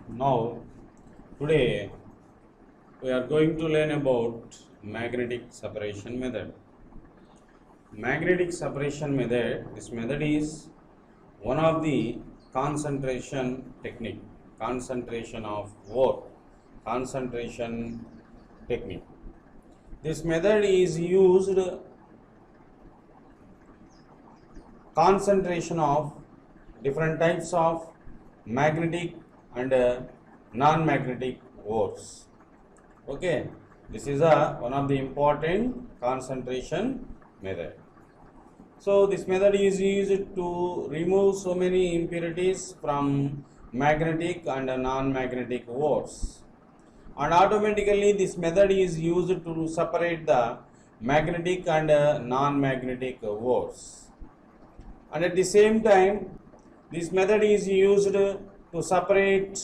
Now, today we are going to learn about magnetic separation method. Magnetic separation method, this method is one of the concentration technique, concentration of work, concentration technique. This method is used concentration of different types of magnetic and non-magnetic ores. Okay, this is one of the important concentration method. So this method is used to remove so many impurities from magnetic and non-magnetic ores, and automatically this method is used to separate the magnetic and non-magnetic ores, and at the same time this method is used to separate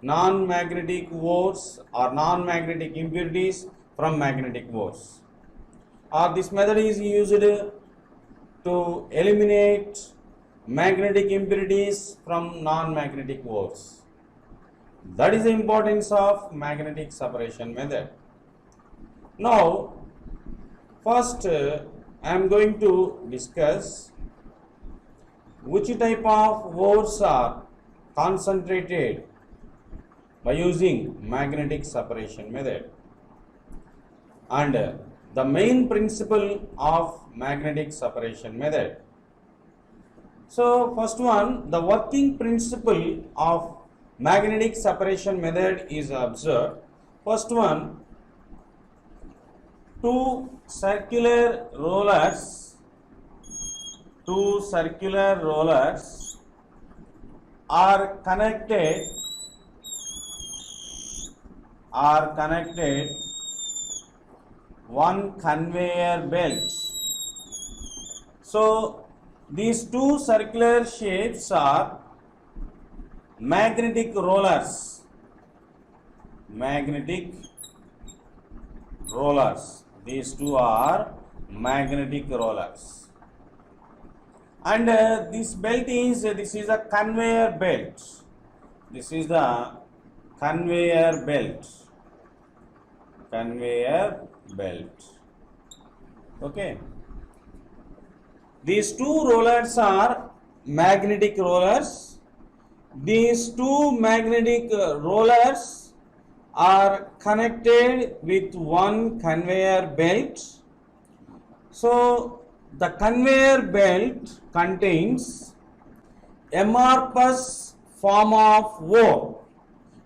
non-magnetic ores or non-magnetic impurities from magnetic ores, or this method is used to eliminate magnetic impurities from non-magnetic ores. That is the importance of magnetic separation method. Now, first I am going to discuss which type of ores are concentrated by using magnetic separation method, and the main principle of magnetic separation method. So first one, the working principle of magnetic separation method is observed. First one, two circular rollers are connected one conveyor belt. So these two circular shapes are magnetic rollers. These two are magnetic rollers, and this is a conveyor belt. This is the conveyor belt. Okay, these two rollers are magnetic rollers. These two magnetic rollers are connected with one conveyor belt. So the conveyor belt contains amorphous form of ore.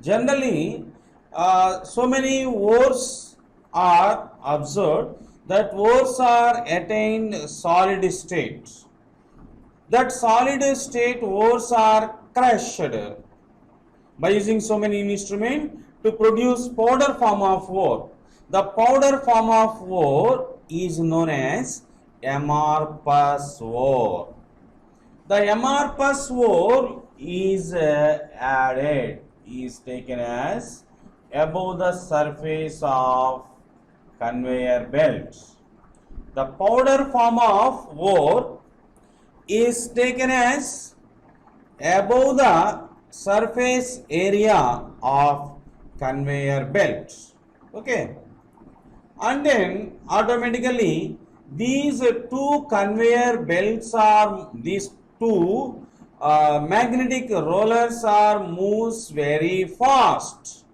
Generally, so many ores are observed that ores are attained solid state. That solid state ores are crushed by using so many instruments to produce powder form of ore. The powder form of ore is known as amorphous ore. The amorphous ore is taken as above the surface of conveyor belt. The powder form of ore is taken as above the surface area of conveyor belt. Okay, and then automatically these two conveyor belts are magnetic rollers are moves very fast.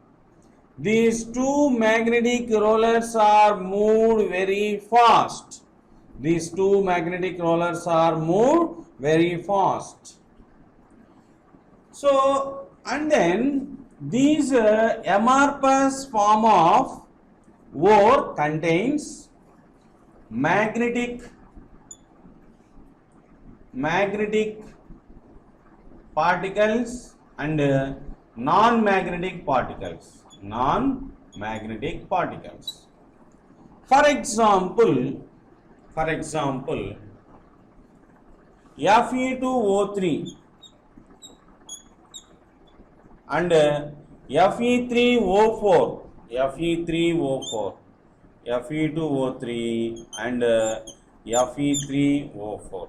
These two magnetic rollers are moved very fast. These two magnetic rollers are moved very fast. So, and then these amorphous form of ore contains magnetic particles and non-magnetic particles. For example, Fe2O3 and Fe3O4, Fe2O3 and Fe3O4.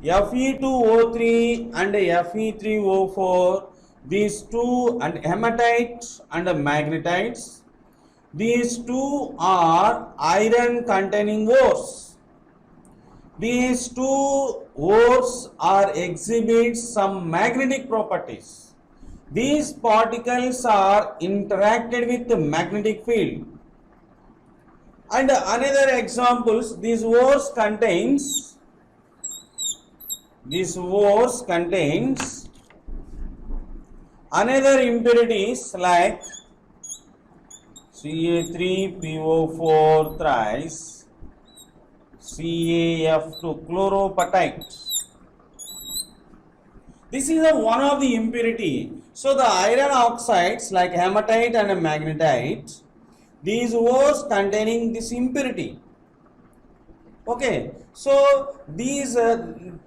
Fe2O3 and Fe3O4, these two, and hematite and magnetites, these two are iron containing ores. These two ores are exhibit some magnetic properties. These particles are interacted with the magnetic field. And another examples, these ores contains another impurities like Ca3PO4 thrice, CaF2 chloropatite. This is one of the impurity. So the iron oxides like hematite and magnetite, these ores containing this impurity. Okay, so these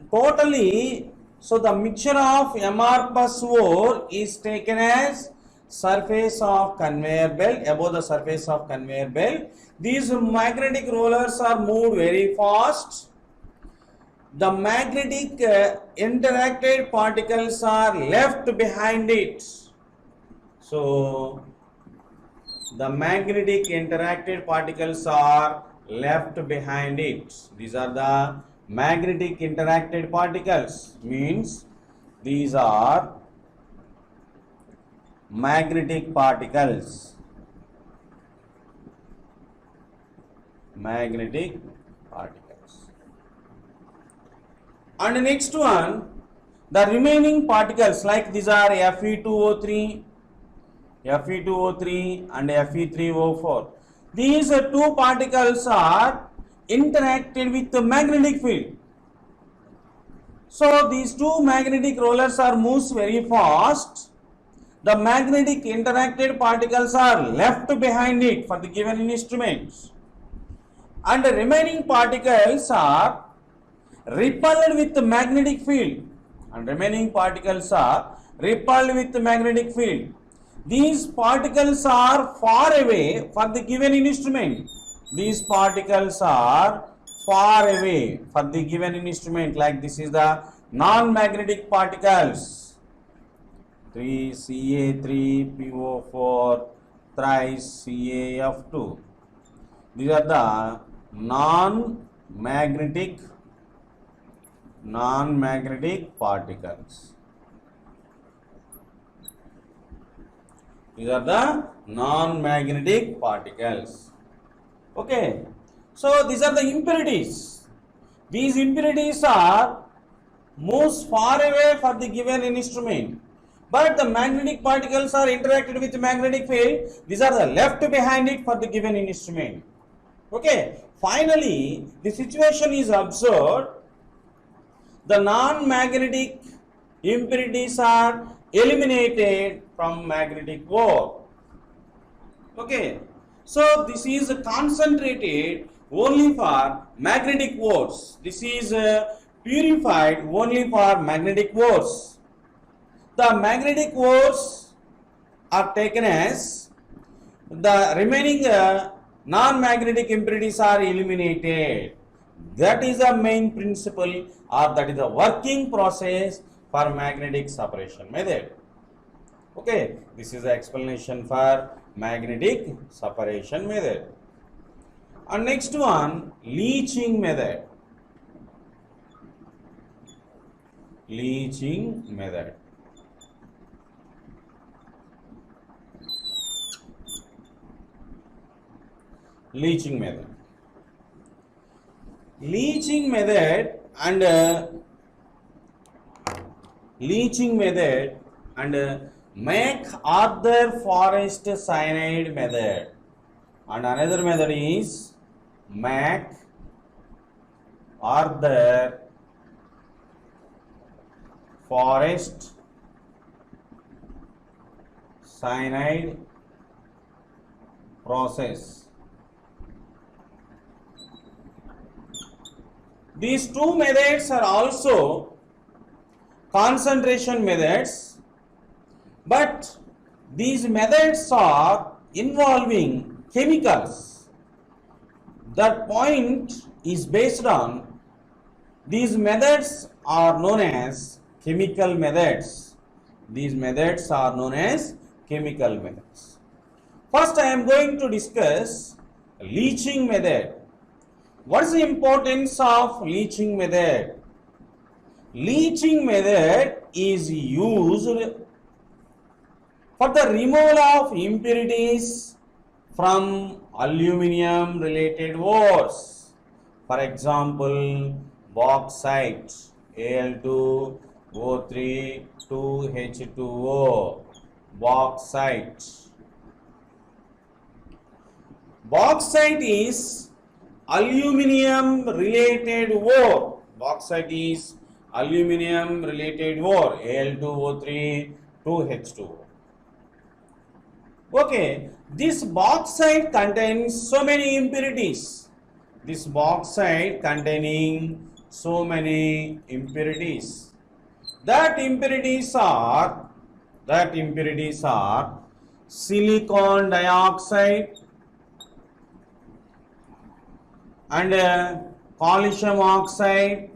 totally, so the mixture of Mr plus ore is taken as surface of conveyor belt, above the surface of conveyor belt. These magnetic rollers are moved very fast. The magnetic interacted particles are left behind it. So the magnetic interacted particles are left behind it. These are the magnetic interacted particles, means these are magnetic particles. And the next one, the remaining particles like these are Fe2O3 and Fe3O4. These two particles are interacted with the magnetic field. So these two magnetic rollers are moves very fast. The magnetic interacted particles are left behind it for the given instruments, and the remaining particles are repelled with the magnetic field. These particles are far away for the given instrument. Like this is the non-magnetic particles. 3Ca3PO4 thrice CaF2. These are the non-magnetic particles. Okay, so these are the impurities. These impurities are moves far away for the given instrument, but the magnetic particles are interacted with the magnetic field. These are the left behind it for the given instrument. Okay, finally the situation is observed. The non-magnetic impurities are eliminated from magnetic ore. Okay, so this is concentrated only for magnetic ores. This is purified only for magnetic ores. The magnetic ores are taken as the remaining non-magnetic impurities are eliminated. That is the main principle, or that is the working process for magnetic separation method. Okay, this is the explanation for magnetic separation method. And next one, leaching method. Leaching method. Leaching method and McArthur Forest cyanide method, and another method is McArthur Forest cyanide process. These two methods are also concentration methods, but these methods are involving chemicals. That point is based on these methods are known as chemical methods. These methods are known as chemical methods. First, I am going to discuss leaching method. What is the importance of leaching method? Leaching method is used for the removal of impurities from aluminum related ores. For example, bauxite, Al2O3 2H2O, bauxite. Bauxite is aluminum related ore. Bauxite is aluminum related ore, Al2O3 2H2O. Okay, this bauxite contains so many impurities. This bauxite containing so many impurities. That impurities are silicon dioxide and calcium oxide.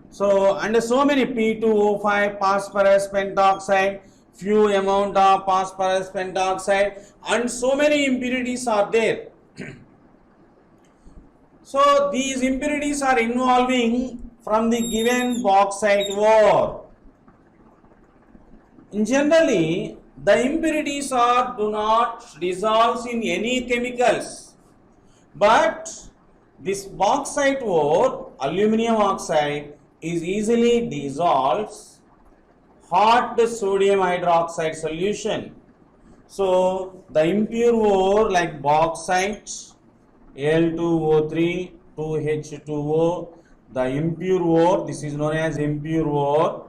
So, and so many P2O5, phosphorus pentoxide, few amount of phosphorus pentoxide, and so many impurities are there. So, these impurities are involving from the given bauxite ore. Generally, the impurities do not dissolve in any chemicals, but this bauxite ore, aluminum oxide, is easily dissolves hot sodium hydroxide solution. So, the impure ore like bauxite, Al2O3 2H2O, the impure ore, this is known as impure ore.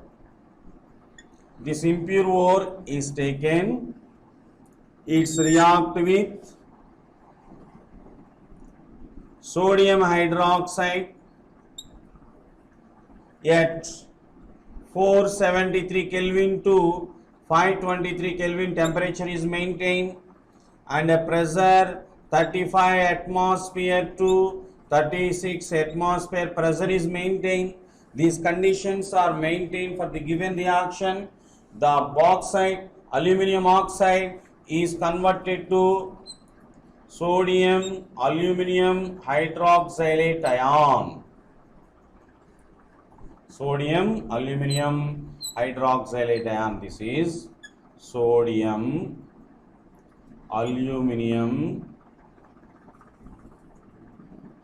This impure ore is taken, it's react with sodium hydroxide at 473 Kelvin to 523 Kelvin temperature is maintained, and a pressure 35 atmosphere to 36 atmosphere pressure is maintained. These conditions are maintained for the given reaction. The bauxite aluminum oxide is converted to sodium aluminum hydroxylate ion. Sodium aluminum hydroxylate ion. This is sodium aluminum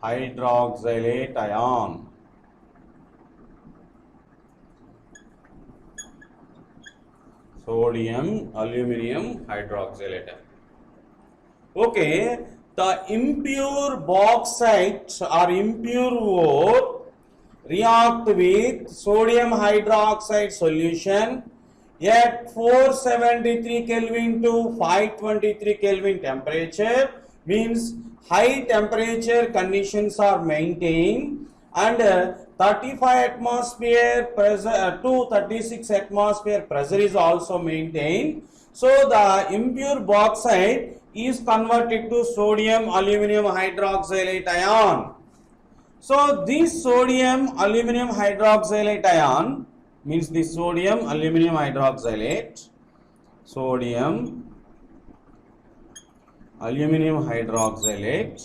hydroxylate ion. Sodium aluminum hydroxylate ion. Okay, the impure bauxite or impure ore react with sodium hydroxide solution at 473 Kelvin to 523 Kelvin temperature, means high temperature conditions are maintained, and 35 atmosphere pressure to 36 atmosphere pressure is also maintained. So the impure bauxite is converted to sodium aluminum hydroxylate ion. So this sodium aluminum hydroxylate ion, means the sodium aluminum hydroxylate, sodium aluminum hydroxylate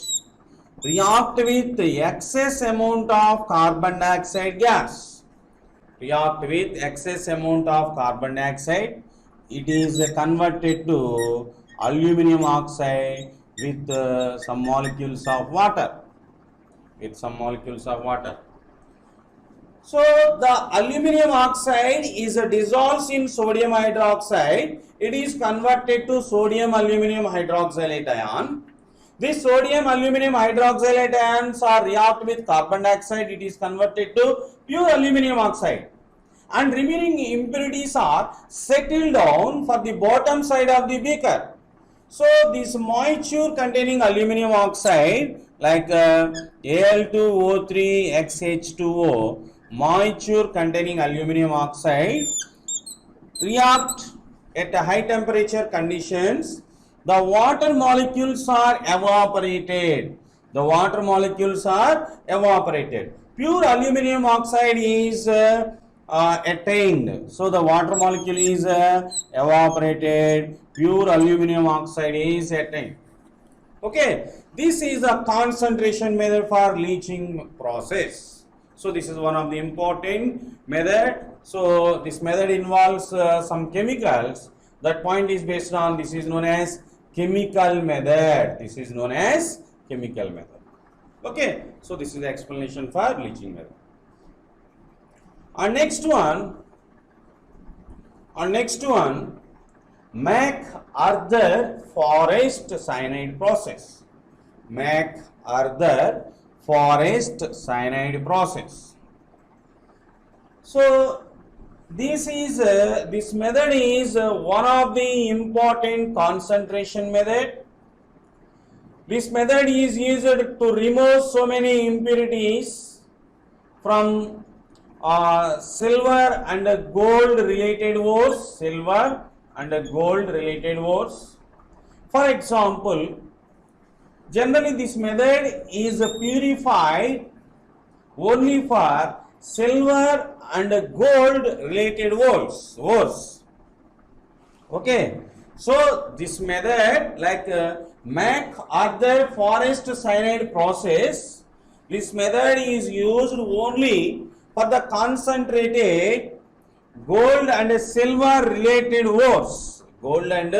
react with excess amount of carbon dioxide gas. React with excess amount of carbon dioxide, it is converted to aluminum oxide with some molecules of water. So the aluminum oxide is dissolved in sodium hydroxide. It is converted to sodium aluminum hydroxylate ion. This sodium aluminum hydroxylate ions are react with carbon dioxide. It is converted to pure aluminum oxide, and remaining impurities are settled down for the bottom side of the beaker. So this moisture containing aluminum oxide like Al2O3 XH2O, moisture containing aluminum oxide react at a high temperature conditions. The water molecules are evaporated. Pure aluminum oxide is attained. So the water molecule is evaporated, pure aluminum oxide is attained. Okay, this is a concentration method for leaching process. So this is one of the important method. So this method involves some chemicals. That point is based on, this is known as chemical method. This is known as chemical method. Okay, so this is the explanation for leaching method. Our next one, MacArthur Forest cyanide process. MacArthur Forest cyanide process. So this method is one of the important concentration method. This method is used to remove so many impurities from silver and gold related ores. Silver and gold related ores. For example, generally this method is purified only for silver and gold related ores. Okay, so this method, like MacArthur Forest cyanide process, this method is used only for the concentrated gold and silver related ores. Gold and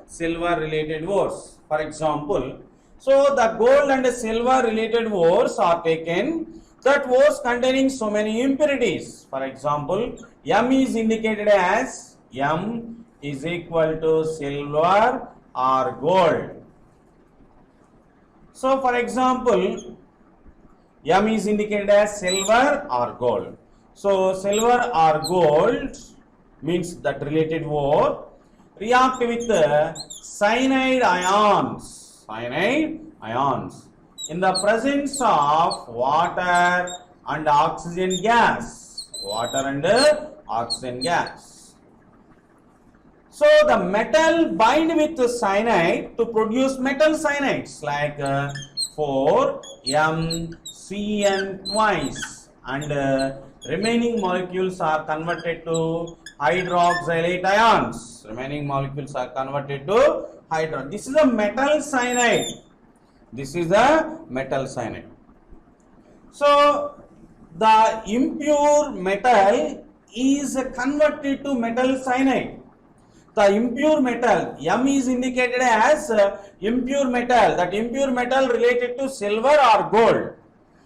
silver related ores. For example, so the gold and silver related ores are taken, that ores containing so many impurities. For example, M is indicated as M is equal to silver or gold. So for example, M is indicated as silver or gold. So silver or gold means that related ore react with cyanide ions. Cyanide ions in the presence of water and oxygen gas. Water and oxygen gas. So the metal bind with cyanide to produce metal cyanides like 4MCN twice, and remaining molecules are converted to hydroxylate ions. Remaining molecules are converted to hydrogen. This is a metal cyanide. This is a metal cyanide. So the impure metal is converted to metal cyanide. The impure metal, M is indicated as impure metal. That impure metal related to silver or gold.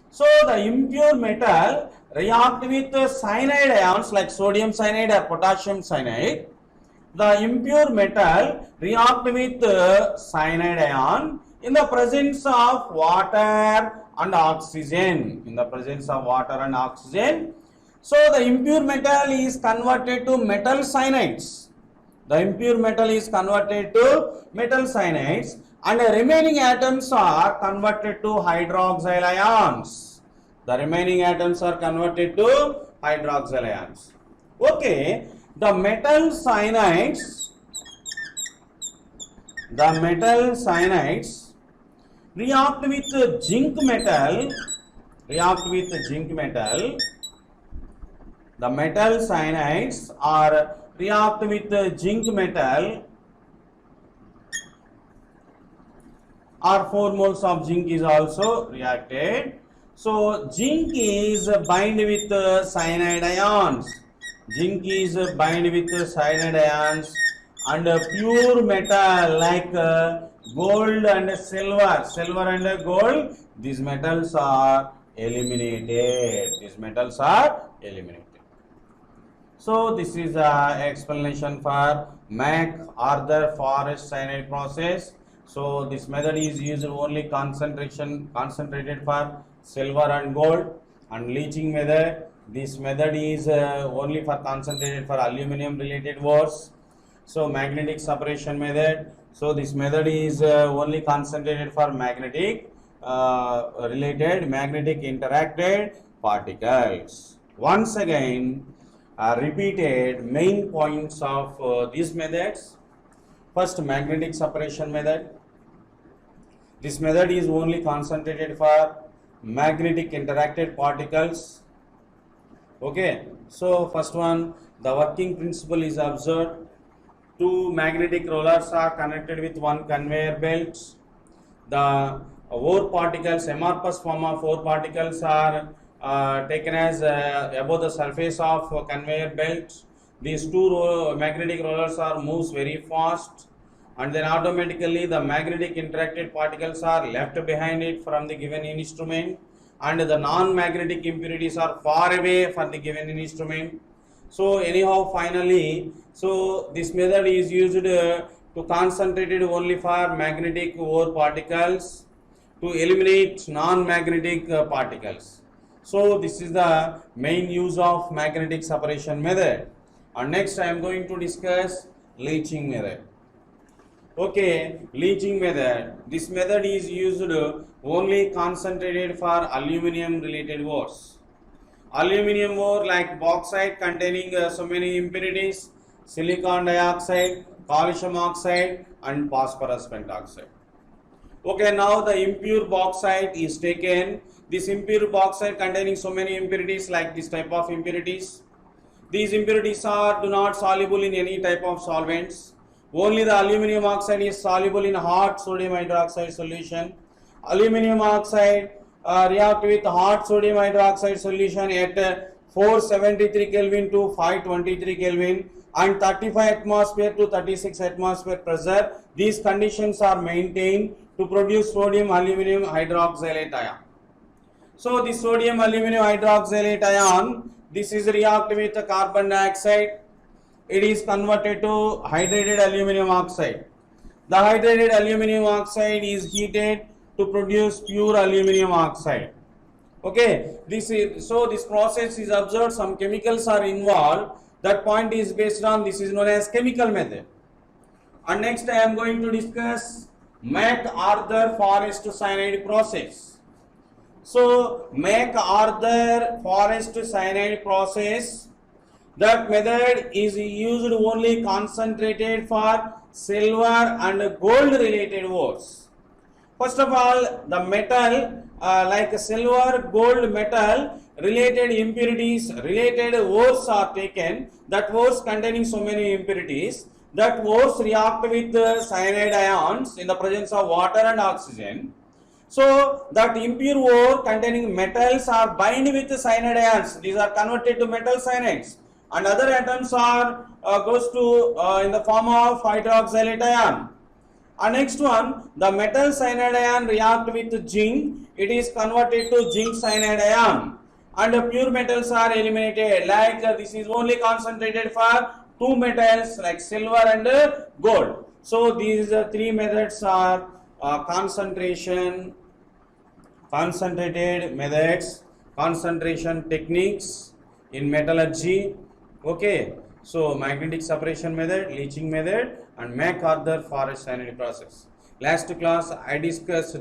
So the impure metal react with cyanide ions like sodium cyanide or potassium cyanide. The impure metal react with cyanide ion in the presence of water and oxygen. In the presence of water and oxygen. So the impure metal is converted to metal cyanides. The impure metal is converted to metal cyanides, and the remaining atoms are converted to hydroxyl ions. The remaining atoms are converted to hydroxyl ions. Okay, the metal cyanides react with zinc metal. The metal cyanides are react with zinc metal, or 4 moles of zinc is also reacted. So zinc is bind with cyanide ions. Zinc is bind with cyanide ions, and pure metal like gold and silver and gold, these metals are eliminated. So this is an explanation for MacArthur Forest cyanide process. So this method is used only concentrated for silver and gold. And leaching method, this method is only for concentrated for aluminum related ores. So magnetic separation method, so this method is only concentrated for magnetic interacted particles. Once again, repeated main points of these methods. First, magnetic separation method. This method is only concentrated for magnetic interacted particles. Okay, so first one, the working principle is observed. Two magnetic rollers are connected with one conveyor belt. The ore particles, amorphous form of ore particles are taken as above the surface of conveyor belt. These two magnetic rollers are moves very fast, and then automatically the magnetic interacted particles are left behind it from the given instrument, and the non-magnetic impurities are far away from the given instrument. So anyhow, finally, so this method is used to concentrate it only for magnetic ore particles to eliminate non-magnetic particles. So this is the main use of magnetic separation method. And next I am going to discuss leaching method. Okay, leaching method. This method is used only concentrated for aluminum related ores. Aluminum ore like bauxite containing so many impurities, silicon dioxide, calcium oxide and phosphorus pentoxide. Okay, now the impure bauxite is taken. This impure bauxite containing so many impurities like this type of impurities. These impurities do not soluble in any type of solvents. Only the aluminum oxide is soluble in hot sodium hydroxide solution. Aluminum oxide react with hot sodium hydroxide solution at 473 Kelvin to 523 Kelvin and 35 atmosphere to 36 atmosphere pressure. These conditions are maintained to produce sodium aluminum hydroxylate ion. So the sodium aluminum hydroxylate ion, this is react with carbon dioxide. It is converted to hydrated aluminum oxide. The hydrated aluminum oxide is heated to produce pure aluminum oxide. Okay, this process is observed. Some chemicals are involved. That point is based on, this is known as chemical method. And next I am going to discuss McArthur-Forrest cyanide process. So McArthur-Forrest cyanide process, that method is used only concentrated for silver and gold related ores. First of all, the metal like silver, gold metal related impurities, related ores are taken. That ores containing so many impurities, that ores react with cyanide ions in the presence of water and oxygen. So that impure ore containing metals are bind with cyanide ions. These are converted to metal cyanides, and other atoms are goes to in the form of hydroxylate ion. And next one, the metal cyanide ion react with zinc. It is converted to zinc cyanide ion, and pure metals are eliminated. Like this is only concentrated for two metals like silver and gold. So these three methods are concentrated methods, concentration techniques in metallurgy. Okay, so magnetic separation method, leaching method and McArthur-Forrest cyanide process. Last class I discussed